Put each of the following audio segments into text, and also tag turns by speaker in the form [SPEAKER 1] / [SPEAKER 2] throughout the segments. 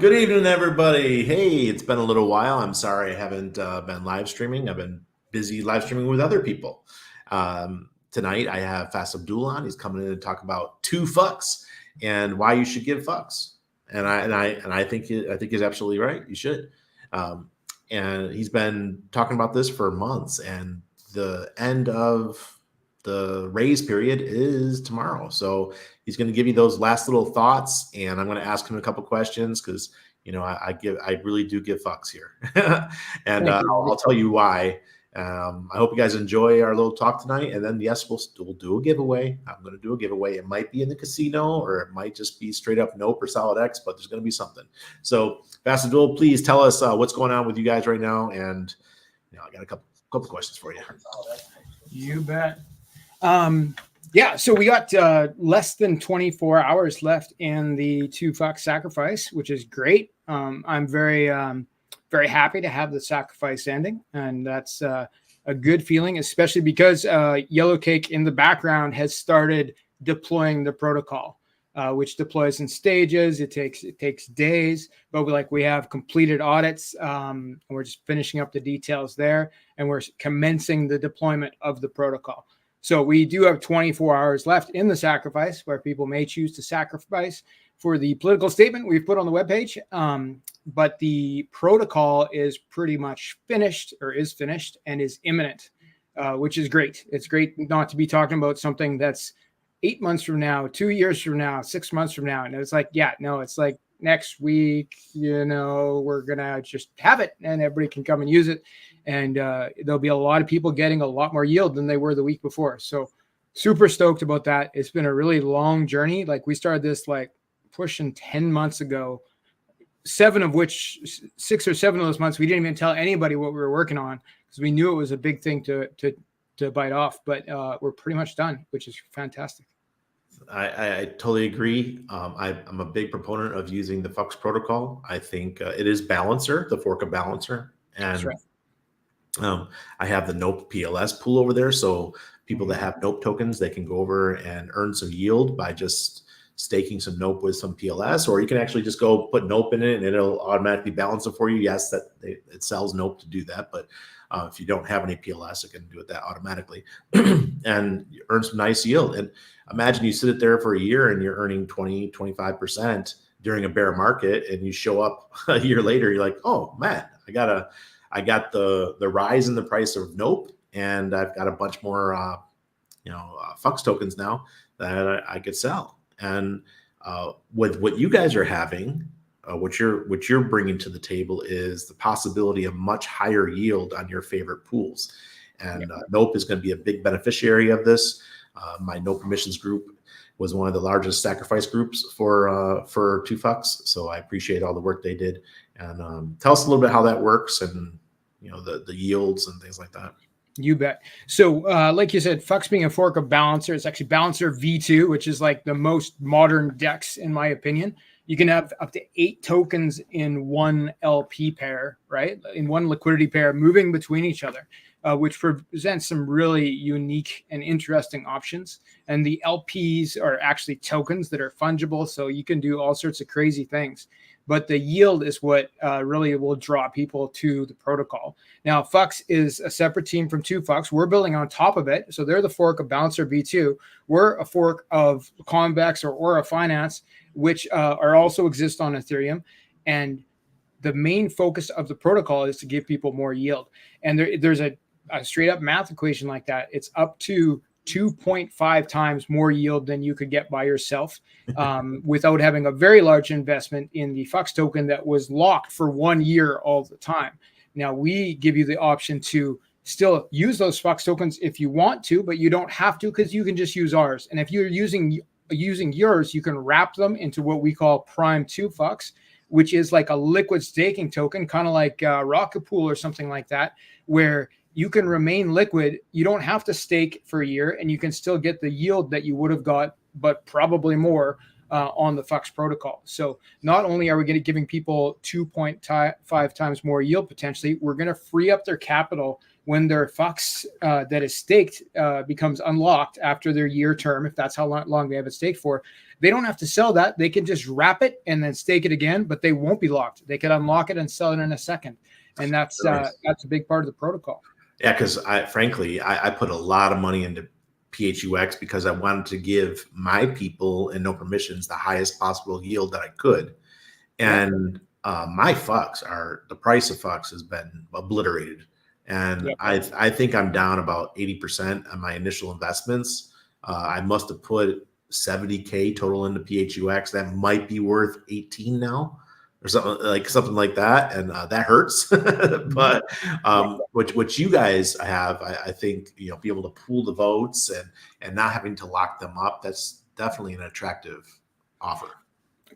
[SPEAKER 1] Good evening, everybody. Hey, it's been a little while. I'm sorry I haven't been live streaming. I've been busy live streaming with other people. Tonight, I have Fas Abdul on. He's coming in to talk about two fucks and why you should give fucks. And I think he's absolutely right. You should. And he's been talking about this for months. And the end of the raise period is tomorrow. So he's going to give you those last little thoughts, and I'm going to ask him a couple questions because I really do give fucks here, and I'll tell you why. I hope you guys enjoy our little talk tonight, and then yes, we'll do a giveaway. I'm going to do a giveaway. It might be in the casino, or it might just be straight up Nope or SolidX, but there's going to be something. So, Fas Abdul, please tell us what's going on with you guys right now, and I got a couple questions for you.
[SPEAKER 2] You bet. Yeah, so we got less than 24 hours left in the 2 fuck sacrifice, which is great. I'm very happy to have the sacrifice ending, and that's a good feeling, especially because Yellow Cake in the background has started deploying the protocol, which deploys in stages. It takes days, but we have completed audits, and we're just finishing up the details there, and we're commencing the deployment of the protocol. So we do have 24 hours left in the sacrifice where people may choose to sacrifice for the political statement we've put on the webpage. But the protocol is pretty much finished, or is finished, and is imminent, which is great. It's great not to be talking about something that's 8 months from now, 2 years from now, 6 months from now. And it's like, it's like next week, we're going to just have it and everybody can come and use it. And there'll be a lot of people getting a lot more yield than they were the week before. So super stoked about that. It's been a really long journey. We started this pushing 10 months ago, 6 or 7 of those months, we didn't even tell anybody what we were working on because we knew it was a big thing to bite off. But we're pretty much done, which is fantastic.
[SPEAKER 1] I totally agree. I'm a big proponent of using the Fux protocol. I think it is Balancer, the fork of Balancer. And
[SPEAKER 2] that's right.
[SPEAKER 1] I have the Nope PLS pool over there. So people that have Nope tokens, they can go over and earn some yield by just staking some Nope with some PLS, or you can actually just go put Nope in it and it'll automatically balance it for you. Yes, it sells Nope to do that, but if you don't have any PLS, it can do it that automatically and you earn some nice yield. And imagine you sit it there for a year and you're earning 20, 25% during a bear market, and you show up a year later, you're like, oh man, I got the rise in the price of Nope, and I've got a bunch more Fux tokens now that I could sell. And with what you guys are having, what you're bringing to the table is the possibility of much higher yield on your favorite pools. And Nope is going to be a big beneficiary of this. My Nope Permissions group was one of the largest sacrifice groups for 2 fucks. So I appreciate all the work they did. And tell us a little bit how that works, and the yields and things like that.
[SPEAKER 2] You bet. So like you said, Fux being a fork of Balancer, it's actually Balancer V2, which is the most modern DEX, in my opinion. You can have up to 8 tokens in one LP pair, right? In one liquidity pair, moving between each other, which presents some really unique and interesting options. And the LPs are actually tokens that are fungible, so you can do all sorts of crazy things. But the yield is what really will draw people to the protocol. Now, Fux is a separate team from 2 fucks. We're building on top of it. So they're the fork of Balancer V2. We're a fork of Convex or Aura Finance, which are also exist on Ethereum. And the main focus of the protocol is to give people more yield. And there's a straight up math equation like that. It's up to 2.5 times more yield than you could get by yourself without having a very large investment in the Fux token that was locked for 1 year all the time. Now, we give you the option to still use those Fux tokens if you want to, but you don't have to, because you can just use ours. And if you're using yours, you can wrap them into what we call Prime 2 Fux, which is like a liquid staking token, kind of like Rocket Pool or something like that, where you can remain liquid. You don't have to stake for a year, and you can still get the yield that you would have got, but probably more on the Fux protocol. So not only are we giving people 2.5 times more yield potentially, we're going to free up their capital when their FUX that is staked becomes unlocked after their year term, if that's how long they have it staked for, they don't have to sell that. They can just wrap it and then stake it again, but they won't be locked. They can unlock it and sell it in a second. And that's a big part of the protocol.
[SPEAKER 1] Yeah, because frankly, I put a lot of money into PHUX because I wanted to give my people and no permissions the highest possible yield that I could. And my FUX the price of FUX has been obliterated. And I think I'm down about 80% on my initial investments. I must have put 70K total into PHUX. That might be worth 18 now or something like that. And that hurts. But what you guys have, I think, be able to pool the votes and not having to lock them up, that's definitely an attractive offer.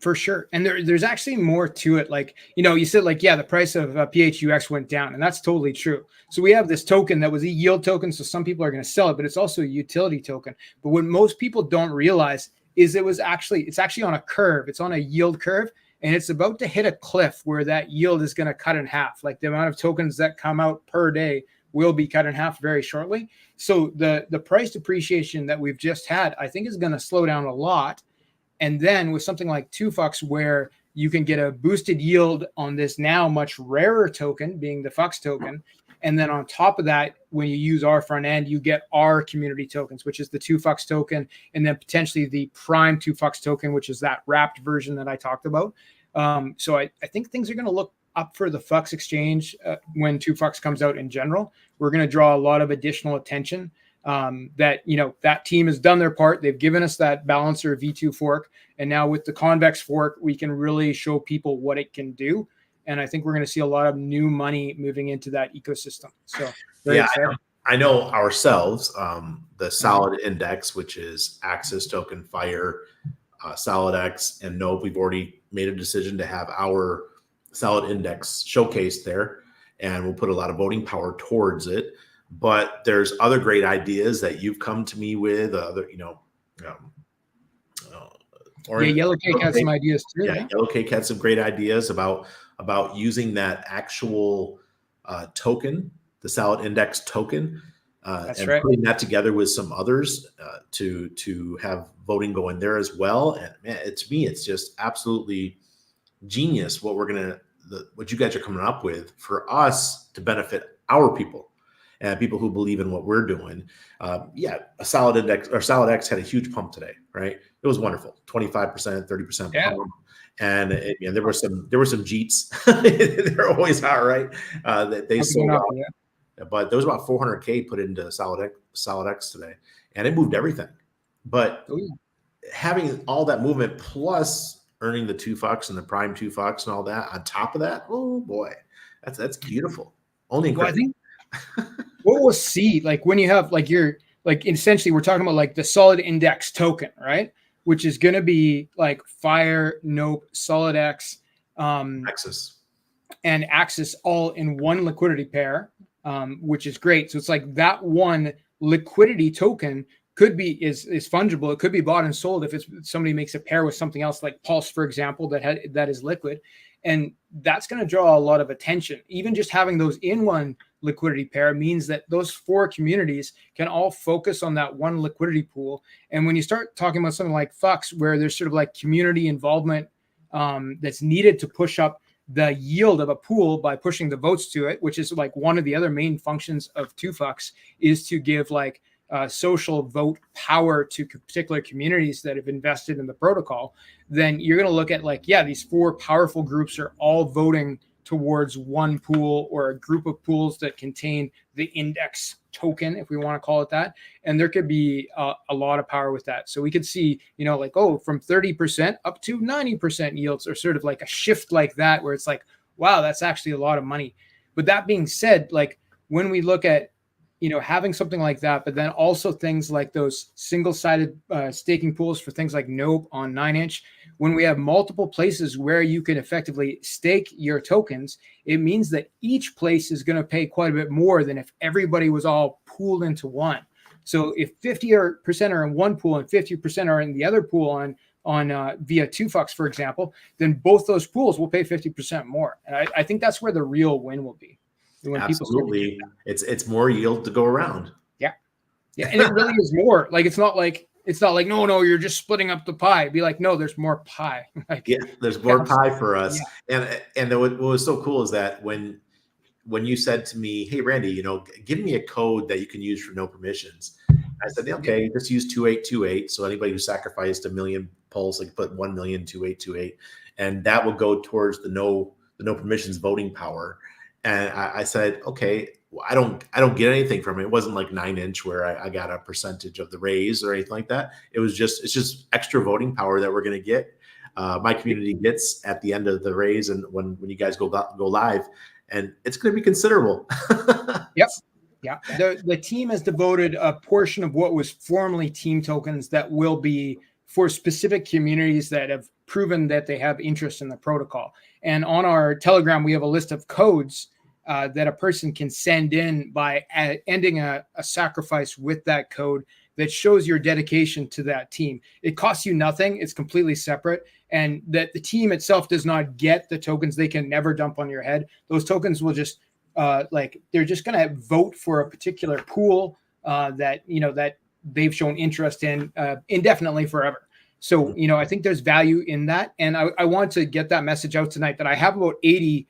[SPEAKER 2] For sure. And there's actually more to it. Like, you said the price of PHUX went down, and that's totally true. So we have this token that was a yield token. So some people are going to sell it, but it's also a utility token. But what most people don't realize is it's actually on a curve. It's on a yield curve, and it's about to hit a cliff where that yield is going to cut in half. Like the amount of tokens that come out per day will be cut in half very shortly. So the price depreciation that we've just had, I think, is going to slow down a lot. And then with something like 2FUX, where you can get a boosted yield on this now much rarer token, being the FUX token. And then on top of that, when you use our front end, you get our community tokens, which is the 2FUX token, and then potentially the prime 2FUX token, which is that wrapped version that I talked about. So I think things are going to look up for the FUX exchange when 2FUX comes out in general. We're going to draw a lot of additional attention. That team has done their part. They've given us that balancer V2 fork. And now with the convex fork, we can really show people what it can do. And I think we're going to see a lot of new money moving into that ecosystem. So
[SPEAKER 1] I know ourselves, the Solid Index, which is Axis Token, Fire, SolidX, and Nope. We've already made a decision to have our Solid Index showcased there, and we'll put a lot of voting power towards it. But there's other great ideas that you've come to me with.
[SPEAKER 2] Yellow Cake had some ideas too.
[SPEAKER 1] Yeah, Yellow Cake had some great ideas about using that actual token, the Solid Index token, putting that together with some others to have voting go in there as well. And man, to me, it's just absolutely genius what what you guys are coming up with for us to benefit our people. And people who believe in what we're doing. A Solid Index or SolidX had a huge pump today, right? It was wonderful, 25%, 30% pump. And there were some Jeets. They're always hot, right? That they sold out. But there was about 400K put into SolidX today, and it moved everything. But having all that movement plus earning the 2FUX and the prime 2FUX and all that on top of that, oh boy, that's beautiful. Only incredible.
[SPEAKER 2] What we'll see, like when you have essentially we're talking about like the Solid Index token, right? Which is going to be like Fire, Nope, SolidX,
[SPEAKER 1] Axis,
[SPEAKER 2] and Axis all in one liquidity pair, which is great. So it's like that one liquidity token is fungible. It could be bought and sold if somebody makes a pair with something else like Pulse, for example, that is liquid. And that's going to draw a lot of attention. Even just having those in one liquidity pair means that those four communities can all focus on that one liquidity pool. And when you start talking about something like FUX, where there's sort of like community involvement that's needed to push up the yield of a pool by pushing the votes to it, which is like one of the other main functions of 2FUX, is to give like social vote power to particular communities that have invested in the protocol. Then you're going to look at these four powerful groups are all voting towards one pool or a group of pools that contain the index token, if we want to call it that. And there could be a lot of power with that. So we could see, from 30% up to 90% yields, or sort of like a shift like that, where it's like, wow, that's actually a lot of money. But that being said, like when we look at, having something like that, but then also things like those single-sided staking pools for things like Nope on 9inch, when we have multiple places where you can effectively stake your tokens, it means that each place is going to pay quite a bit more than if everybody was all pooled into one. So if 50% are in one pool and 50% are in the other pool on via 2FUX, for example, then both those pools will pay 50% more. And I think that's where the real win will be. When people start to get
[SPEAKER 1] Absolutely. It's more yield to go around.
[SPEAKER 2] yeah. Yeah. And it really is more. Like it's not like no, you're just splitting up the pie. Be like, no, there's more pie. Like
[SPEAKER 1] Yeah, there's more pie for
[SPEAKER 2] yeah.
[SPEAKER 1] us. And what was so cool is that when you said to me, "Hey, Randy, give me a code that you can use for no permissions," I said, "Okay, just use 2828. So anybody who sacrificed a million pulse, like put 1,000,02828, and that will go towards the no permissions voting power." And I said, "Okay, well, I don't get anything from it. It wasn't like 9-inch where I got a percentage of the raise or anything like that. It's just extra voting power that we're going to get. My community gets at the end of the raise, and when you guys go live, and it's going to be considerable."
[SPEAKER 2] Yep. Yeah. The team has devoted a portion of what was formerly team tokens that will be for specific communities that have proven that they have interest in the protocol. And on our Telegram, we have a list of codes that a person can send in by ending a sacrifice with that code that shows your dedication to that team. It costs you nothing. It's completely separate. And that the team itself does not get the tokens. They can never dump on your head. Those tokens will just they're just going to vote for a particular pool that they've shown interest in indefinitely forever. So, I think there's value in that. And I want to get that message out tonight that I have about 80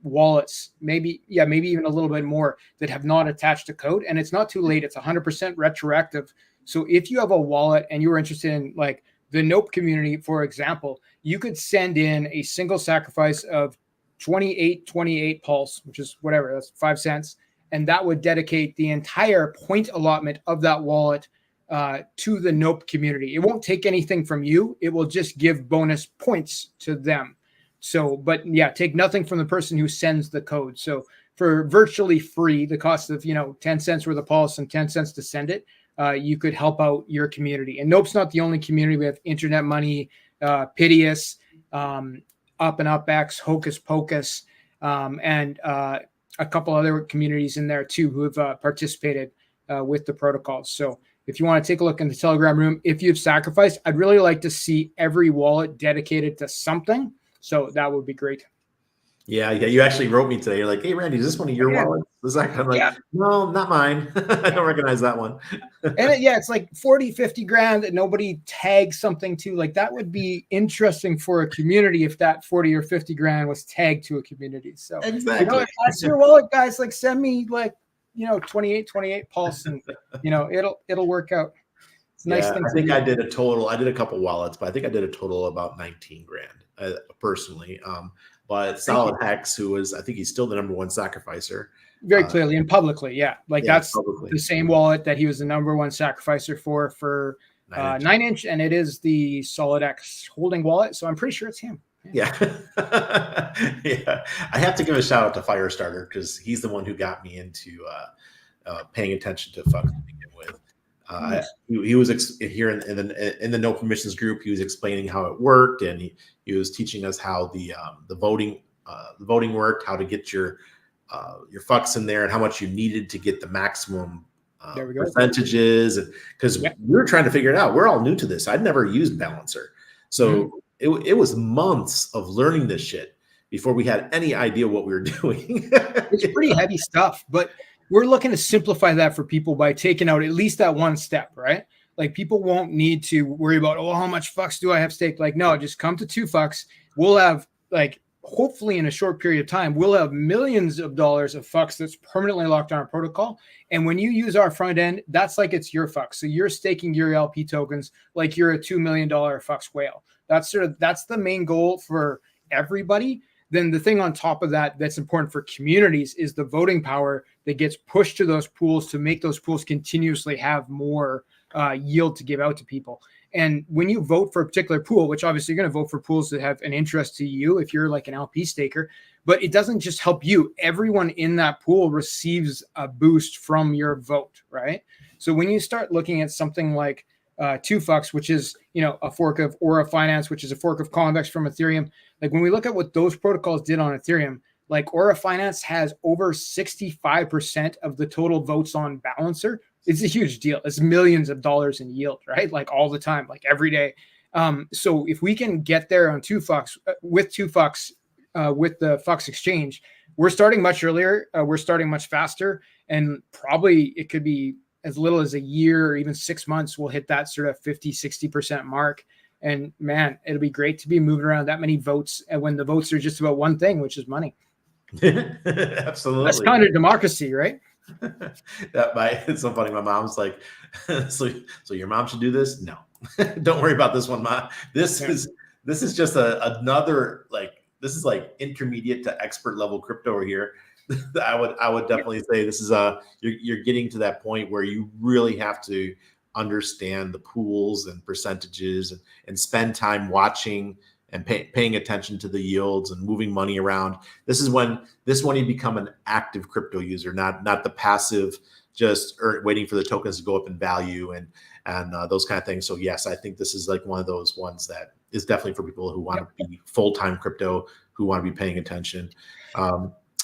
[SPEAKER 2] wallets, maybe even a little bit more that have not attached a code. And it's not too late. It's 100% retroactive. So if you have a wallet and you're interested in like the Nope community, for example, you could send in a single sacrifice of 2828 pulse, which is whatever, that's 5 cents. And that would dedicate the entire point allotment of that wallet to the Nope community. It won't take anything from you. It will just give bonus points to them. So, but yeah, take nothing from the person who sends the code. So for virtually free, the cost of, 10 cents worth of pulse and 10 cents to send it, you could help out your community. And Nope's not the only community. We have Internet Money, Piteous, Up and Up X, Hocus Pocus, and a couple other communities in there too who have participated with the protocols. So if you want to take a look in the Telegram room, if you've sacrificed, I'd really like to see every wallet dedicated to something. So that would be great.
[SPEAKER 1] Yeah. You actually wrote me today. You're like, "Hey, Randy, is this one of your wallets?" I'm like, "No, not mine." I don't recognize that one.
[SPEAKER 2] And it's like 40, 50 grand that nobody tags something to. Like that would be interesting for a community if that 40 or 50 grand was tagged to a community. So
[SPEAKER 1] exactly.
[SPEAKER 2] If that's your wallet, guys, like send me like 2828 pulse and it'll work out. It's a nice thing.
[SPEAKER 1] I think I did a couple wallets, but I think I did a total of about 19 grand personally. But Solid Hex, who was, I think he's still the number one sacrificer.
[SPEAKER 2] Very clearly and publicly. Yeah. That's
[SPEAKER 1] publicly.
[SPEAKER 2] The same wallet that he was the number one sacrificer for 9-inch. And it is the SOLIDX holding wallet. So I'm pretty sure it's him.
[SPEAKER 1] Yeah. Yeah. I have to give a shout out to Firestarter because he's the one who got me into paying attention to Fuck to begin with. Nice. He was here in the No Permissions group. He was explaining how it worked, and he was teaching us how the voting worked, how to get your fucks in there, and how much you needed to get the maximum percentages. And because we were trying to figure it out, we're all new to this. I'd never used Balancer, so it was months of learning this shit before we had any idea what we were doing.
[SPEAKER 2] It's pretty heavy stuff, but we're looking to simplify that for people by taking out at least that one step, right? Like people won't need to worry about, how much fucks do I have staked? Like, no, just come to 2 fucks. We'll have hopefully in a short period of time, we'll have millions of dollars of fucks that's permanently locked on our protocol. And when you use our front end, that's like it's your fucks. So you're staking your LP tokens like you're a $2 million fucks whale. That's the main goal for everybody. Then the thing on top of that that's important for communities is the voting power that gets pushed to those pools to make those pools continuously have more yield to give out to people. And when you vote for a particular pool, which obviously you're going to vote for pools that have an interest to you if you're like an LP staker, but it doesn't just help you. Everyone in that pool receives a boost from your vote, right? So when you start looking at something like 2 fucks, which is, a fork of Aura Finance, which is a fork of Convex from Ethereum. Like when we look at what those protocols did on Ethereum, like Aura Finance has over 65% of the total votes on Balancer. It's a huge deal. It's millions of dollars in yield, right? Like all the time, like every day. So if we can get there on 2 fucks with 2 fucks with the Fucks exchange, we're starting much earlier. We're starting much faster, and probably it could be as little as a year or even 6 months. We'll hit that sort of 50-60% mark. And man, it'll be great to be moving around that many votes, and when the votes are just about one thing, which is money.
[SPEAKER 1] Absolutely.
[SPEAKER 2] That's kind of democracy, right?
[SPEAKER 1] It's so funny. My mom's like, so your mom should do this? No, don't worry about this one, Mom. This is just another, like, this is like intermediate to expert level crypto over here. I would definitely say this is you're getting to that point where you really have to understand the pools and percentages and spend time watching and paying attention to the yields and moving money around. This is when you become an active crypto user, not the passive, just waiting for the tokens to go up in value and those kind of things. So yes, I think this is like one of those ones that is definitely for people who want to be full-time crypto, who want to be paying attention.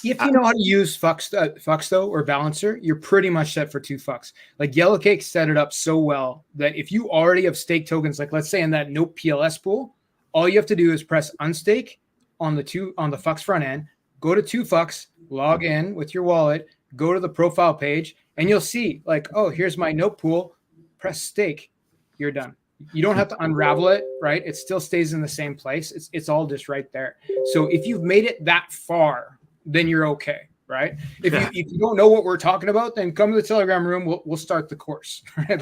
[SPEAKER 2] If you know how to use Fux though, or Balancer, you're pretty much set for 2 Fux. Like Yellowcake set it up so well that if you already have stake tokens, like let's say in that Nope PLS pool, all you have to do is press unstake on the Fux front end, go to 2 Fux, log in with your wallet, go to the profile page, and you'll see like, oh, here's my Nope pool, press stake, you're done. You don't have to unravel it, right? It still stays in the same place. It's all just right there. So if you've made it that far, then you're okay, right? If you don't know what we're talking about, then come to the Telegram room. We'll start the course. Right?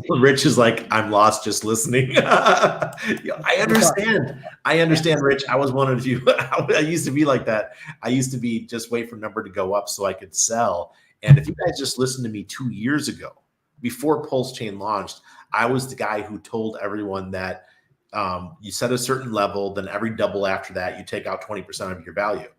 [SPEAKER 1] Rich is like, I'm lost just listening. I understand, Rich. I was one of you. I used to be like that. I used to be just wait for number to go up so I could sell. And if you guys just listened to me 2 years ago, before Pulsechain launched, I was the guy who told everyone that you set a certain level, then every double after that, you take out 20% of your value.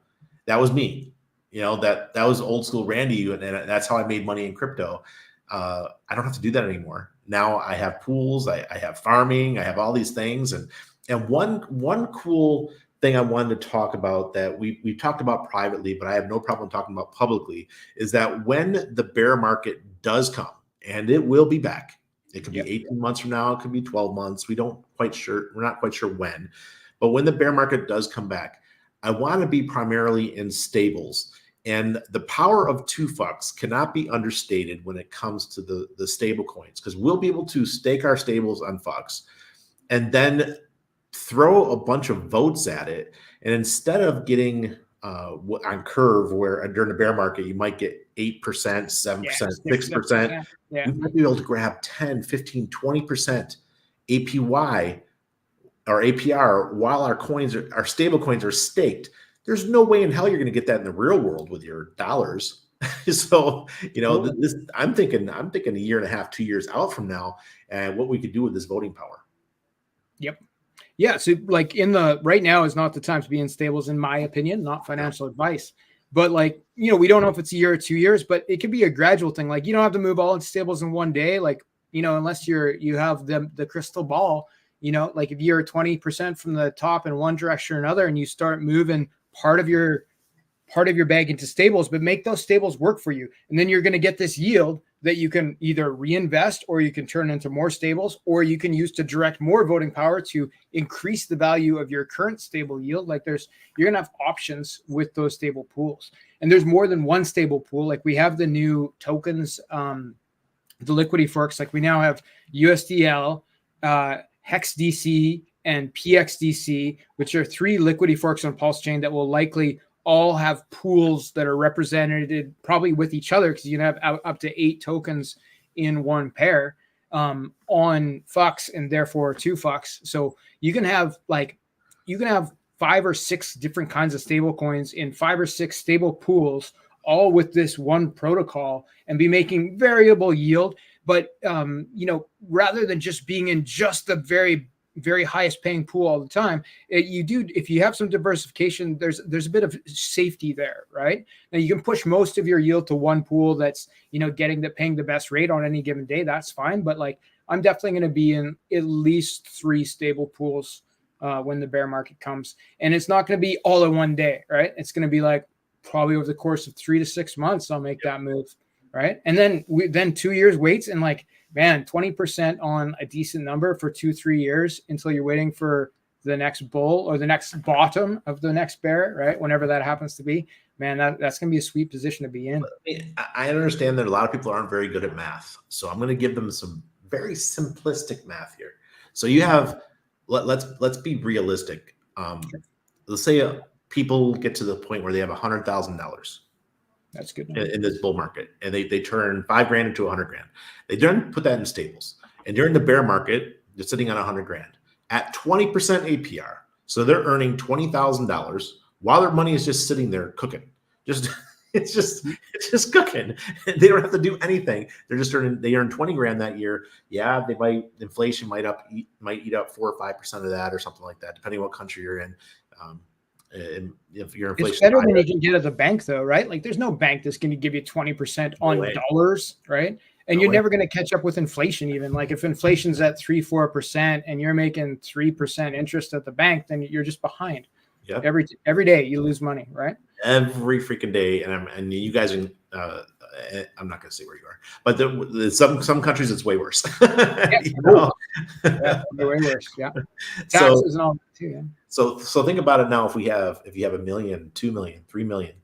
[SPEAKER 1] That was me. You know, that was old school Randy, and that's how I made money in crypto. I don't have to do that anymore. Now I have pools, I have farming, I have all these things. And one cool thing I wanted to talk about that we talked about privately, but I have no problem talking about publicly, is that when the bear market does come, and it will be back, it could be 18 months from now, it could be 12 months. We're not quite sure when, but when the bear market does come back, I want to be primarily in stables. And the power of 2 Fux cannot be understated when it comes to the stable coins, because we'll be able to stake our stables on Fux and then throw a bunch of votes at it. And instead of getting on Curve, where during the bear market, you might get 8%, 7%, 6%, we might be able to grab 10, 15, 20% APY or APR while our stable coins are staked. There's no way in hell you're going to get that in the real world with your dollars. So, you know, I'm thinking a year and a half, 2 years out from now, and what we could do with this voting power.
[SPEAKER 2] Yep. Yeah. So like right now is not the time to be in stables, in my opinion, not financial advice, but like, you know, we don't know if it's a year or 2 years, but it could be a gradual thing. Like you don't have to move all into stables in one day. Like, you know, unless you have the crystal ball, you know, like if you're 20% from the top in one direction or another, and you start moving part of your bag into stables, but make those stables work for you. And then you're going to get this yield that you can either reinvest, or you can turn into more stables, or you can use to direct more voting power to increase the value of your current stable yield. Like you're going to have options with those stable pools, and there's more than one stable pool. Like we have the new tokens, the liquidity forks. Like we now have USDL, HEXDC, and PXDC, which are 3 liquidity forks on Pulsechain that will likely all have pools that are represented probably with each other, because you can have up to 8 tokens in one pair on Fux, and therefore 2 Fux. So you can have 5 or 6 different kinds of stable coins in 5 or 6 stable pools, all with this one protocol, and be making variable yield. But you know, rather than just being in just the very, very highest paying pool all the time, if you have some diversification, there's a bit of safety there, right? Now you can push most of your yield to one pool that's, you know, paying the best rate on any given day. That's fine. But like, I'm definitely going to be in at least 3 stable pools when the bear market comes, and it's not going to be all in one day, right? It's going to be like probably over the course of 3 to 6 months, I'll make that move. Right. And then 2 years waits, and like, man, 20% on a decent number for 2-3 years until you're waiting for the next bull or the next bottom of the next bear, right? Whenever that happens to be, man, that's going to be a sweet position to be in.
[SPEAKER 1] I understand that a lot of people aren't very good at math. So I'm going to give them some very simplistic math here. So you have, let's be realistic. Let's say people get to the point where they have $100,000.
[SPEAKER 2] That's good
[SPEAKER 1] in this bull market, and they turn $5,000 into 100,000. They don't put that in stables. And during the bear market, they're sitting on 100,000 at 20% APR. So they're earning $20,000 while their money is just sitting there cooking. It's just cooking. They don't have to do anything. They earn 20 grand that year. Yeah, inflation might eat up 4 or 5% of that or something like that, depending on what country you're in. And if your inflation,
[SPEAKER 2] it's better than you can get at the bank, though, right? Like, there's no bank that's going to give you 20% on dollars, right? And you're never going to catch up with inflation. Even like if inflation's at 3-4% and you're making 3% interest at the bank, then you're just behind.
[SPEAKER 1] Yeah.
[SPEAKER 2] Every day you lose money, right?
[SPEAKER 1] Every freaking day, and you guys are. I'm not going to say where you are, but some countries it's way worse.
[SPEAKER 2] Yeah, yeah, way worse. Yeah, taxes and all that too. Yeah.
[SPEAKER 1] So think about it now. If you have $1 million, 2 million, 3 million,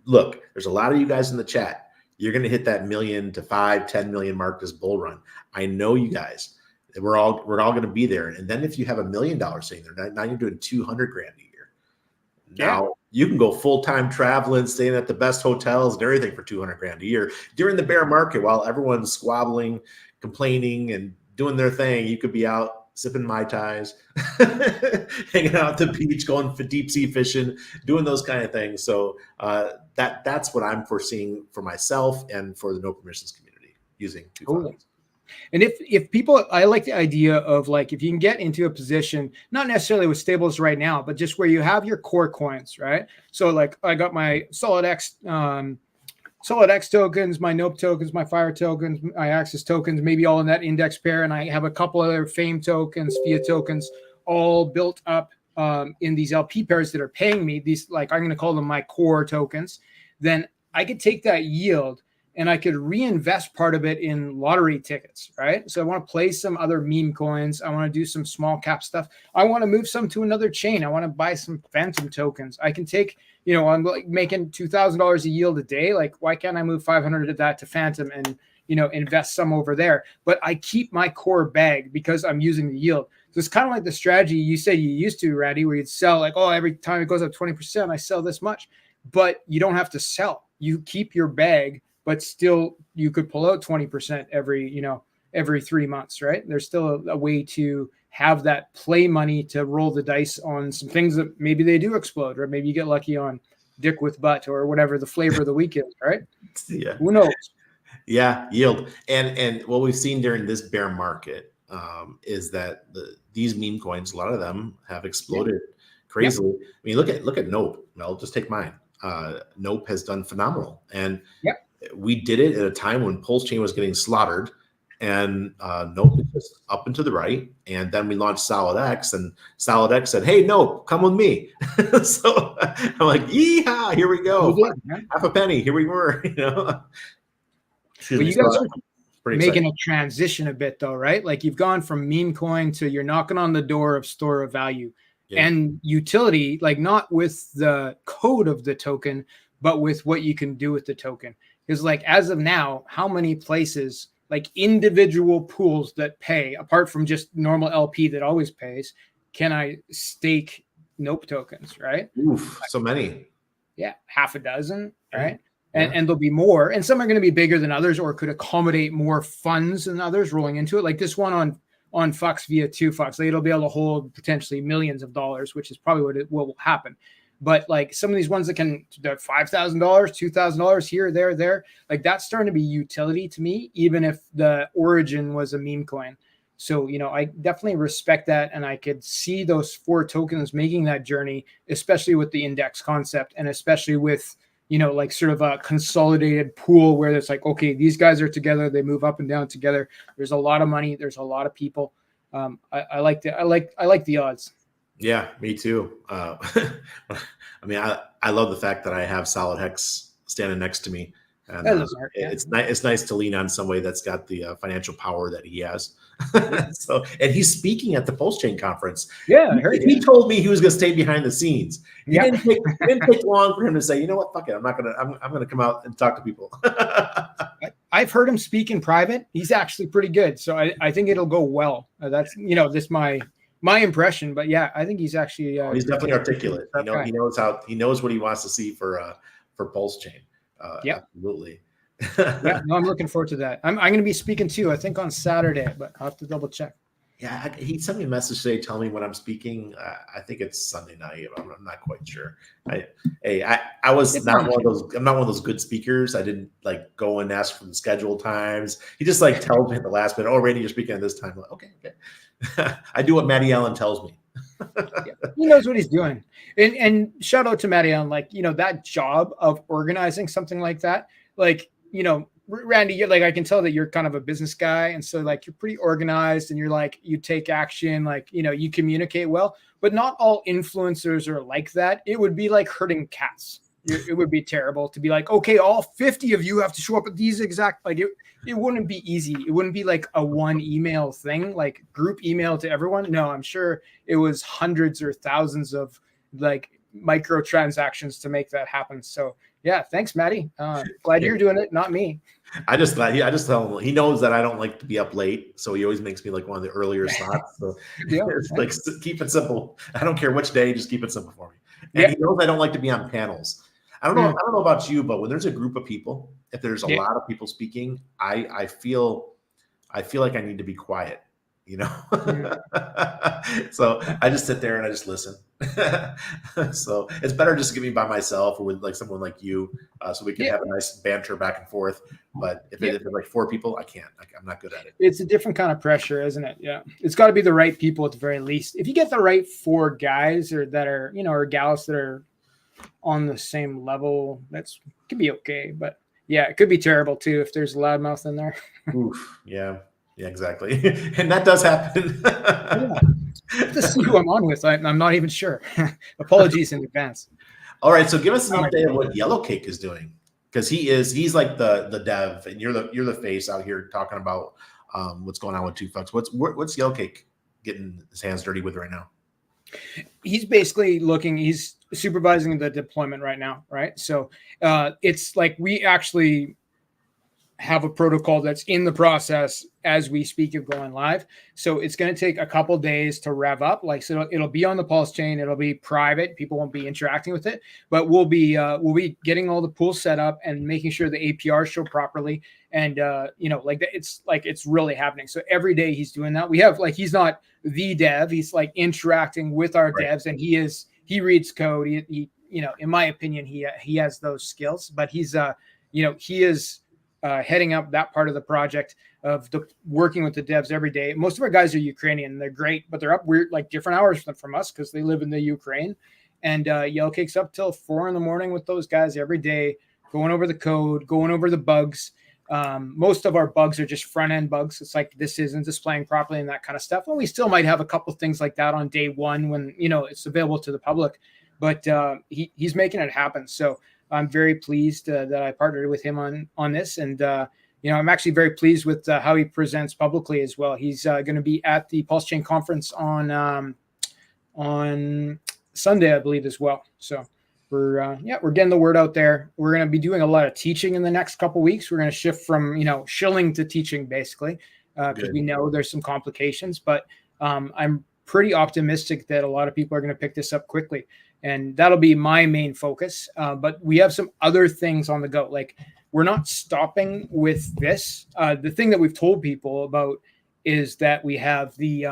[SPEAKER 1] look, there's a lot of you guys in the chat. You're going to hit that $1 million to 5, 10 million mark this bull run. I know you guys. We're all going to be there. And then if you have $1 million sitting there, now you're doing 200 grand a year. Now you can go full-time traveling, staying at the best hotels and everything for 200 grand a year during the bear market while everyone's squabbling, complaining, and doing their thing. You could be out sipping Mai Tais, hanging out at the beach, going for deep sea fishing, doing those kind of things. So that's what I'm foreseeing for myself and for the no permissions community using two funds.
[SPEAKER 2] And if people, I like the idea of like, if you can get into a position, not necessarily with stables right now, but just where you have your core coins, right? So like I got my SOLIDX tokens, my NOPE tokens, my FIRE tokens, my Axis tokens, maybe all in that index pair. And I have a couple other FAME tokens, FIA tokens, all built up in these LP pairs that are paying me these, like I'm going to call them my core tokens. Then I could take that yield and I could reinvest part of it in lottery tickets, right? So I want to play some other meme coins. I want to do some small cap stuff. I want to move some to another chain. I want to buy some phantom tokens. I can take, I'm like making $2,000 a yield a day. Like, why can't I move 500 of that to phantom and, invest some over there? But I keep my core bag because I'm using the yield. So it's kind of like the strategy you said you used to, Ratty, where you'd sell like, oh, every time it goes up 20%, I sell this much. But you don't have to sell. You keep your bag, but still you could pull out 20% every 3 months, right? There's still a way to have that play money to roll the dice on some things that maybe they do explode, or maybe you get lucky on dick with butt or whatever the flavor of the week is, right?
[SPEAKER 1] Yeah.
[SPEAKER 2] Who knows?
[SPEAKER 1] Yeah, yield. And what we've seen during this bear market is that these meme coins, a lot of them have exploded crazily. I mean, look at NOPE. I'll just take mine. NOPE has done phenomenal. And we did it at a time when Pulsechain was getting slaughtered, and NOPE was just up and to the right. And then we launched SOLIDX, and SOLIDX said, "Hey, NOPE, come with me." So I'm like, "Yeehaw! Here we go. Half a penny. Here we were."
[SPEAKER 2] Well, you guys are making a transition a bit, though, right? Like you've gone from meme coin to you're knocking on the door of store of value and utility, like not with the code of the token, but with what you can do with the token. Because like as of now, how many places, like individual pools that pay, apart from just normal LP that always pays, can I stake NOPE tokens, right?
[SPEAKER 1] Oof, so many.
[SPEAKER 2] Yeah, half a dozen, right? And there'll be more. And some are going to be bigger than others or could accommodate more funds than others rolling into it. Like this one on Fox via 2Fox, like it'll be able to hold potentially millions of dollars, which is probably what will happen. But like some of these ones that can, they're $5,000, $2,000 here, there, like that's starting to be utility to me, even if the origin was a meme coin. So, I definitely respect that. And I could see those 4 tokens making that journey, especially with the index concept and especially with, like sort of a consolidated pool where it's like, okay, these guys are together. They move up and down together. There's a lot of money. There's a lot of people. I like the odds.
[SPEAKER 1] Yeah, me too. I mean, I love the fact that I have SOLIDX standing next to me. And
[SPEAKER 2] That is smart, yeah.
[SPEAKER 1] it's nice to lean on somebody that's got the financial power that he has.
[SPEAKER 2] Yeah.
[SPEAKER 1] So, and he's speaking at the Pulsechain conference.
[SPEAKER 2] Yeah, I heard.
[SPEAKER 1] He told me he was going to stay behind the scenes. He
[SPEAKER 2] Yeah.
[SPEAKER 1] didn't take long for him to say, you know what, fuck it, I'm gonna come out and talk to people.
[SPEAKER 2] I've heard him speak in private. He's actually pretty good, so I think it'll go well. That's this my impression, but yeah, I think he's actually
[SPEAKER 1] he's definitely articulate. He knows what he wants to see for Pulsechain.
[SPEAKER 2] Yeah,
[SPEAKER 1] absolutely.
[SPEAKER 2] Yeah, no, I'm looking forward to that. I'm going to be speaking too, I think on Saturday, but I'll have to double check.
[SPEAKER 1] Yeah, he sent me a message today telling me when I'm speaking. I think it's Sunday night. I'm not quite sure. I was not one of those. I'm not one of those good speakers. I didn't like go and ask for the scheduled times. He just like tells me at the last minute, "Oh, Randy, you're speaking at this time." I'm like, okay. I do what Matty Allen tells me.
[SPEAKER 2] Yeah, he knows what he's doing, and shout out to Matty Allen. Like that job of organizing something like that. Like Randy, you're like, I can tell that you're kind of a business guy. And so like, you're pretty organized and you're like, you take action, like, you communicate well, but not all influencers are like that. It would be like herding cats. It would be terrible to be like, okay, all 50 of you have to show up at these exact, like it wouldn't be easy. It wouldn't be like a one email thing, like group email to everyone. No, I'm sure it was hundreds or thousands of like micro transactions to make that happen. So yeah, thanks, Matty. Glad you're doing it, not me.
[SPEAKER 1] I just tell him, he knows that I don't like to be up late, so he always makes me like one of the earlier slots. So yeah, it's like, keep it simple. I don't care which day, just keep it simple for me. And he knows I don't like to be on panels. I don't know about you, but when there's a group of people, if there's a lot of people speaking, I feel like I need to be quiet. So I just sit there and I just listen. So it's better just to get me by myself or with like someone like you, so we can have a nice banter back and forth. But if it's like four people, I can't. I'm not good at it.
[SPEAKER 2] It's a different kind of pressure, isn't it? Yeah, it's got to be the right people at the very least. If you get the right four guys or gals that are on the same level, could be okay. But yeah, it could be terrible too if there's a loudmouth in there.
[SPEAKER 1] Oof, yeah. Yeah, exactly. And that does happen.
[SPEAKER 2] To see who I'm on with, I'm not even sure. Apologies in advance.
[SPEAKER 1] All right, so give us an update of what Yellowcake is doing, because he's like the dev, and you're the face out here talking about what's going on with Two Fucks. What's Yellowcake getting his hands dirty with right now?
[SPEAKER 2] He's basically he's supervising the deployment right now, right? So it's like we actually have a protocol that's in the process as we speak of going live. So it's going to take a couple days to rev up. So it'll be on the Pulsechain. It'll be private. People won't be interacting with it, but we'll be getting all the pools set up and making sure the APRs show properly. And it's really happening. So every day he's doing that. We have he's not the dev. He's like interacting with our devs, and he reads code. He in my opinion, he has those skills, but he's he is heading up that part of the project of working with the devs every day. Most of our guys are Ukrainian. They're great, but they're up weird, like different hours from us because they live in the Ukraine. And Yellowcake's up till 4 a.m. with those guys every day, going over the code, going over the bugs. Most of our bugs are just front end bugs. It's like this isn't displaying properly and that kind of stuff. And we still might have a couple things like that on day one when it's available to the public. But he's making it happen. So I'm very pleased that I partnered with him on this, and I'm actually very pleased with how he presents publicly as well. He's going to be at the Pulsechain conference on Sunday, I believe, as well. So we're getting the word out there. We're going to be doing a lot of teaching in the next couple of weeks. We're going to shift from shilling to teaching basically because we know there's some complications, but I'm pretty optimistic that a lot of people are going to pick this up quickly. And that'll be my main focus. But we have some other things on the go. Like we're not stopping with this. The thing that we've told people about is that we have the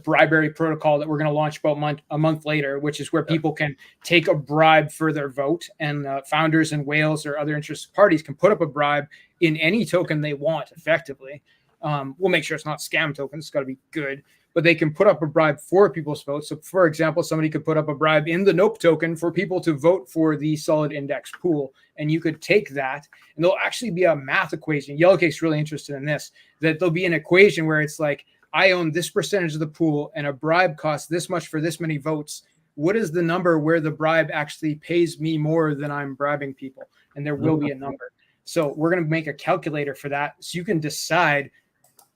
[SPEAKER 2] bribery protocol that we're going to launch about a month later, which is where people can take a bribe for their vote, and founders and whales or other interested parties can put up a bribe in any token they want effectively. We'll make sure it's not scam tokens. It's got to be good. But they can put up a bribe for people's votes. So, for example, somebody could put up a bribe in the Nope token for people to vote for the solid index pool. And you could take that, and there'll actually be a math equation. Yellowcake's really interested in this, that there'll be an equation where it's like, I own this percentage of the pool, and a bribe costs this much for this many votes. What is the number where the bribe actually pays me more than I'm bribing people? and there will be a number. So we're going to make a calculator for that, so you can decide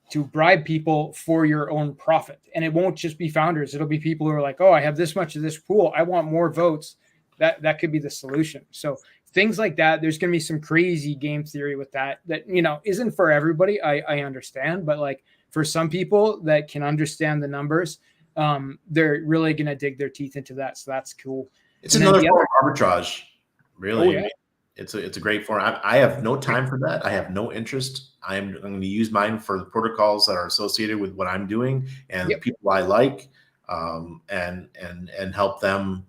[SPEAKER 2] to bribe people for your own profit. And it won't just be founders. It'll be people who are like, oh, I have this much of this pool, I want more votes. That could be the solution. So things like that, there's going to be some crazy game theory with that, isn't for everybody. I understand, but like for some people that can understand the numbers, they're really going to dig their teeth into that. So that's cool.
[SPEAKER 1] It's another form of arbitrage, really. Oh, yeah. It's a great form. I have no time for that. I have no interest. I'm going to use mine for the protocols that are associated with what I'm doing and the people I like, and help them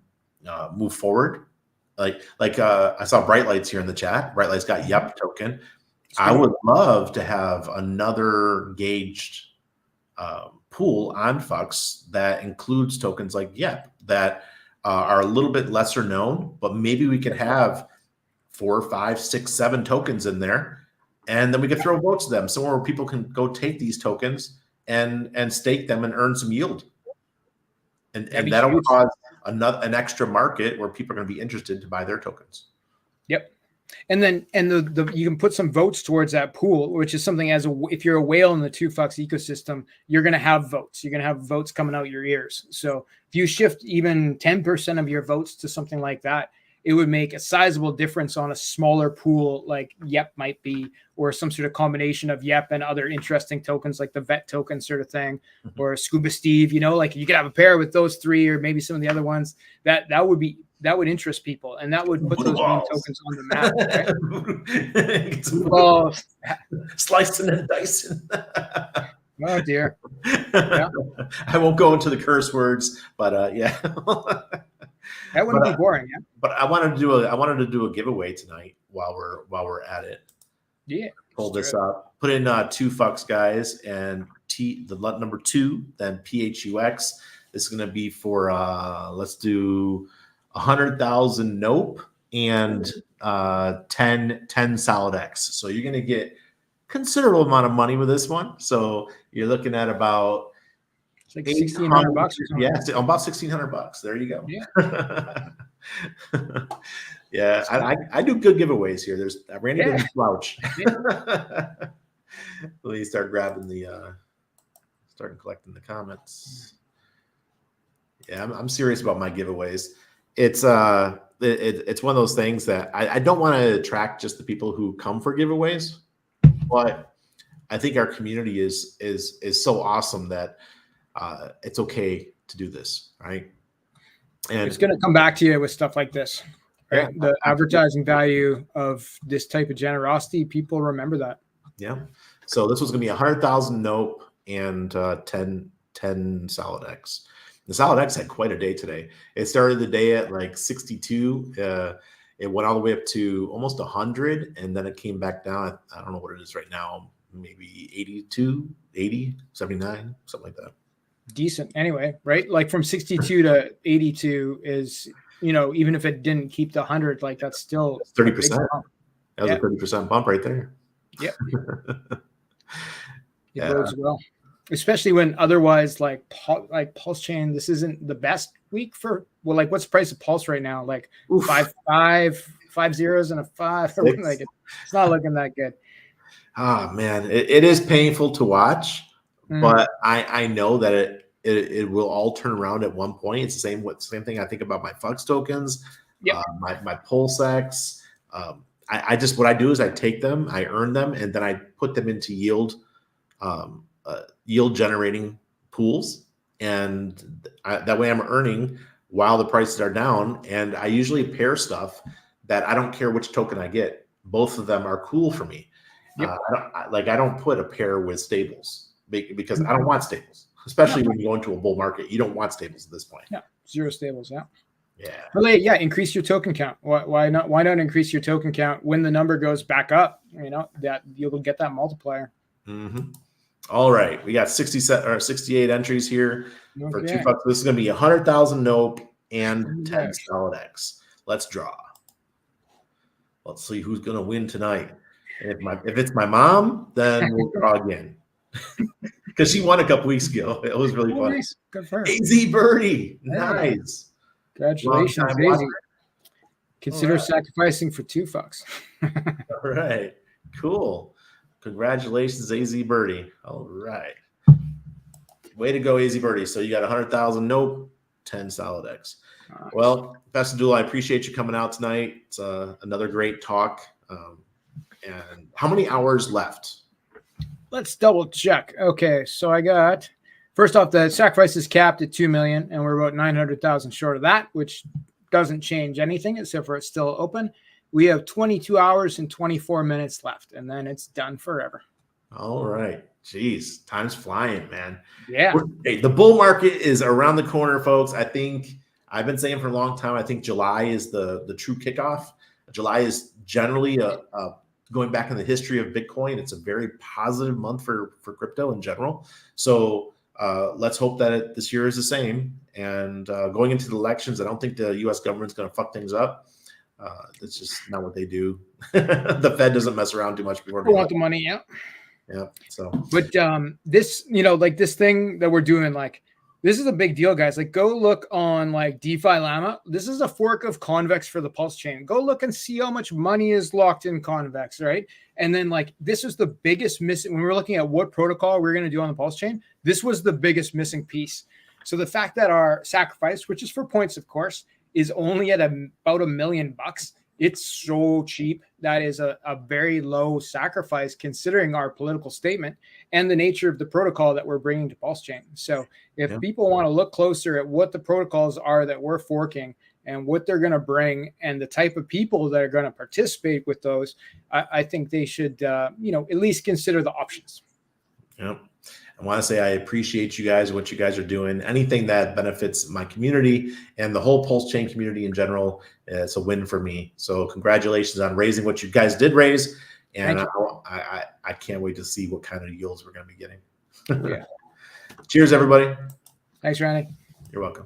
[SPEAKER 1] move forward. Like I saw Bright Lights here in the chat. Bright Lights got YEP token. I would love to have another gauged pool on Fux that includes tokens like YEP that are a little bit lesser known, but maybe we could have 4, 5, 6, 7 tokens in there, and then we could throw votes to them somewhere where people can go take these tokens and stake them and earn some yield. And that'll cause an extra market where people are going to be interested to buy their tokens. Yep.
[SPEAKER 2] And then you can put some votes towards that pool, which is something if you're a whale in the 2Fux ecosystem, you're going to have votes. You're going to have votes coming out your ears. So if you shift even 10% of your votes to something like that, it would make a sizable difference on a smaller pool like YEP might be, or some sort of combination of YEP and other interesting tokens like the VET token sort of thing, or Scuba Steve, like you could have a pair with those 3 or maybe some of the other ones that would interest people, and that would put those meme tokens on the map. Right?
[SPEAKER 1] Slicing and dicing.
[SPEAKER 2] Oh dear.
[SPEAKER 1] Yeah. I won't go into the curse words, but yeah.
[SPEAKER 2] That wouldn't be boring, yeah.
[SPEAKER 1] But I wanted to do a giveaway tonight while we're at it.
[SPEAKER 2] Yeah.
[SPEAKER 1] Pull this up. Put in 2Fux, guys, and the number 2, then PHUX. This is going to be for let's do 100,000 Nope and 10 SOLIDX. So you're going to get considerable amount of money with this one. So you're looking at about
[SPEAKER 2] like $1,600 or something.
[SPEAKER 1] Yeah, about $1,600. There you go.
[SPEAKER 2] Yeah.
[SPEAKER 1] Yeah, I do good giveaways here. Randy doesn't slouch. Let me start grabbing starting collecting the comments. Yeah, I'm serious about my giveaways. It's one of those things that I don't want to attract just the people who come for giveaways, but I think our community is so awesome that it's okay to do this, right? And
[SPEAKER 2] it's going to come back to you with stuff like this, right? Yeah, the advertising value of this type of generosity, people remember that.
[SPEAKER 1] Yeah. So this was going to be 100,000 Nope and 10 SOLIDX. The SOLIDX had quite a day today. It started the day at like 62. It went all the way up to almost 100, and then it came back down. I don't know what it is right now, maybe 82, 80, 79, something like that.
[SPEAKER 2] Decent anyway, right? Like from 62 to 82 is, even if it didn't keep the 100, like that's still
[SPEAKER 1] 30%. That was a 30% bump right there.
[SPEAKER 2] Yep. It bodes well, especially when otherwise like Pulsechain, this isn't the best week for, well, like what's the price of Pulse right now? Like 5 zeros and a 5. Like it's not looking that good.
[SPEAKER 1] Ah, man, it is painful to watch. But I know that it will all turn around at one point. It's the same thing I think about my Fux tokens, my Pulsex. What I do is I take them, I earn them, and then I put them into yield generating pools, and that way I'm earning while the prices are down. And I usually pair stuff that I don't care which token I get. Both of them are cool for me. Yep. I don't put a pair with stables, because I don't want stables, especially when you go into a bull market. You don't want stables at this point.
[SPEAKER 2] Yeah, 0 stables. Yeah.
[SPEAKER 1] Yeah.
[SPEAKER 2] Really, yeah. Increase your token count. Why not? Why not increase your token count when the number goes back up? That you'll get that multiplier.
[SPEAKER 1] Mm-hmm. All right, we got 68 entries here for 2 Fux. This is going to be 100,000 Nope and 10 SOLIDX. Let's draw. Let's see who's going to win tonight. If it's my mom, then we'll draw again. Because she won a couple weeks ago. It was really fun.
[SPEAKER 2] Nice. Good for her.
[SPEAKER 1] AZ Birdie. Nice.
[SPEAKER 2] Congratulations, AZ. Consider
[SPEAKER 1] right.
[SPEAKER 2] sacrificing for $2.
[SPEAKER 1] All right. Cool. Congratulations, AZ Birdie. All right. Way to go, AZ Birdie. So you got 100,000 nope, 10 SOLIDX.
[SPEAKER 2] Nice.
[SPEAKER 1] Well, Pastor Dula, I appreciate you coming out tonight. It's another great talk. And how many hours left?
[SPEAKER 2] Let's double check. Okay, so I got, first off, the sacrifice is capped at 2 million, and we're about 900,000 short of that, which doesn't change anything except for it's still open. We have 22 hours and 24 minutes left, and then it's done forever.
[SPEAKER 1] All right. Jeez, time's flying, man.
[SPEAKER 2] Yeah.
[SPEAKER 1] Hey, the bull market is around the corner, folks. I think I've been saying for a long time, I think July is the true kickoff. July is generally going back in the history of Bitcoin. It's a very positive month for crypto in general. So let's hope that this year is the same. And going into the elections, I don't think the U.S. government's going to fuck things up. That's just not what they do. The Fed doesn't mess around too much before
[SPEAKER 2] They want the money, yeah.
[SPEAKER 1] Yeah. So,
[SPEAKER 2] but this, like this thing that we're doing, like this is a big deal, guys. Like go look on like DeFi Llama. This is a fork of Convex for the Pulsechain. Go look and see how much money is locked in Convex, right? And then like this is the biggest missing when we're looking at what protocol we're going to do on the Pulsechain. This was the biggest missing piece. So the fact that our sacrifice, which is for points, of course, is only at about $1 million. It's so cheap. That is a very low sacrifice considering our political statement and the nature of the protocol that we're bringing to Pulsechain. So if people want to look closer at what the protocols are that we're forking and what they're going to bring and the type of people that are going to participate with those, I think they should, at least consider the options.
[SPEAKER 1] Yep. I want to say I appreciate you guys, what you guys are doing. Anything that benefits my community and the whole Pulsechain community in general, it's a win for me. So congratulations on raising what you guys did raise. And I can't wait to see what kind of yields we're going to be getting.
[SPEAKER 2] Yeah.
[SPEAKER 1] Cheers, everybody.
[SPEAKER 2] Thanks, Randy.
[SPEAKER 1] You're welcome.